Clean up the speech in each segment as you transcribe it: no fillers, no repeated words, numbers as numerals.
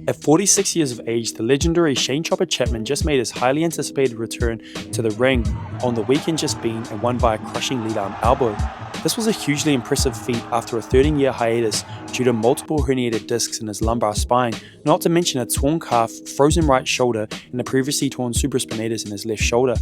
At 46 years of age, the legendary Choppa Chapman just made his highly anticipated return to the ring on the weekend just been and won by a crushing lead arm elbow. This was a hugely impressive feat after a 13-year hiatus due to multiple herniated discs in his lumbar spine, not to mention a torn calf, frozen right shoulder, and a previously torn supraspinatus in his left shoulder.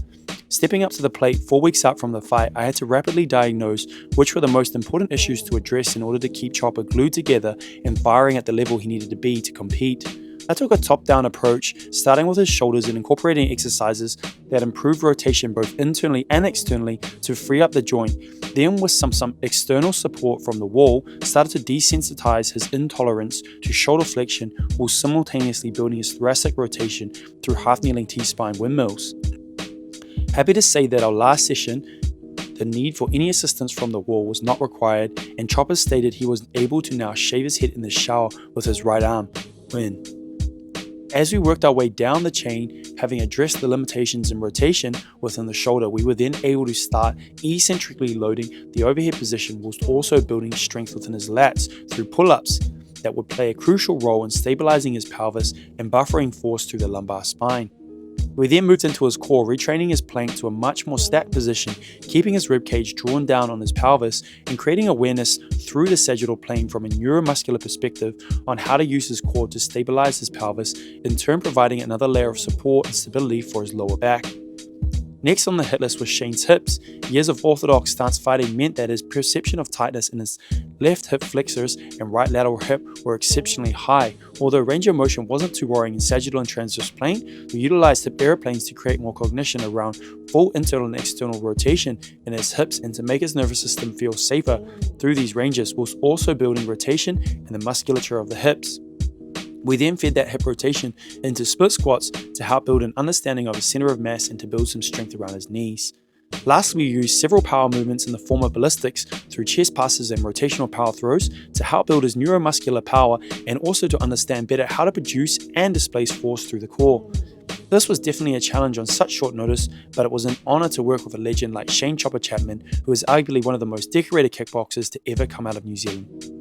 Stepping up to the plate 4 weeks out from the fight, I had to rapidly diagnose which were the most important issues to address in order to keep Choppa glued together and firing at the level he needed to be to compete. I took a top-down approach, starting with his shoulders and incorporating exercises that improved rotation both internally and externally to free up the joint. Then, with some external support from the wall, started to desensitize his intolerance to shoulder flexion while simultaneously building his thoracic rotation through half-kneeling T-spine windmills. Happy to say that our last session, the need for any assistance from the wall was not required, and Choppa stated he was able to now shave his head in the shower with his right arm. Win. As we worked our way down the chain, having addressed the limitations in rotation within the shoulder, we were then able to start eccentrically loading the overhead position whilst also building strength within his lats through pull-ups that would play a crucial role in stabilizing his pelvis and buffering force through the lumbar spine. We then moved into his core, retraining his plank to a much more stacked position, keeping his ribcage drawn down on his pelvis and creating awareness through the sagittal plane from a neuromuscular perspective on how to use his core to stabilize his pelvis, in turn providing another layer of support and stability for his lower back. Next on the hit list was Shane's hips. Years of orthodox stance fighting meant that his perception of tightness in his left hip flexors and right lateral hip were exceptionally high. Although range of motion wasn't too worrying in sagittal and transverse plane, we utilized hip aeroplanes to create more cognition around full internal and external rotation in his hips and to make his nervous system feel safer through these ranges, whilst also building rotation in the musculature of the hips. We then fed that hip rotation into split squats to help build an understanding of his center of mass and to build some strength around his knees. Lastly, we used several power movements in the form of ballistics through chest passes and rotational power throws to help build his neuromuscular power and also to understand better how to produce and displace force through the core. This was definitely a challenge on such short notice, but it was an honor to work with a legend like Choppa Chapman, who is arguably one of the most decorated kickboxers to ever come out of New Zealand.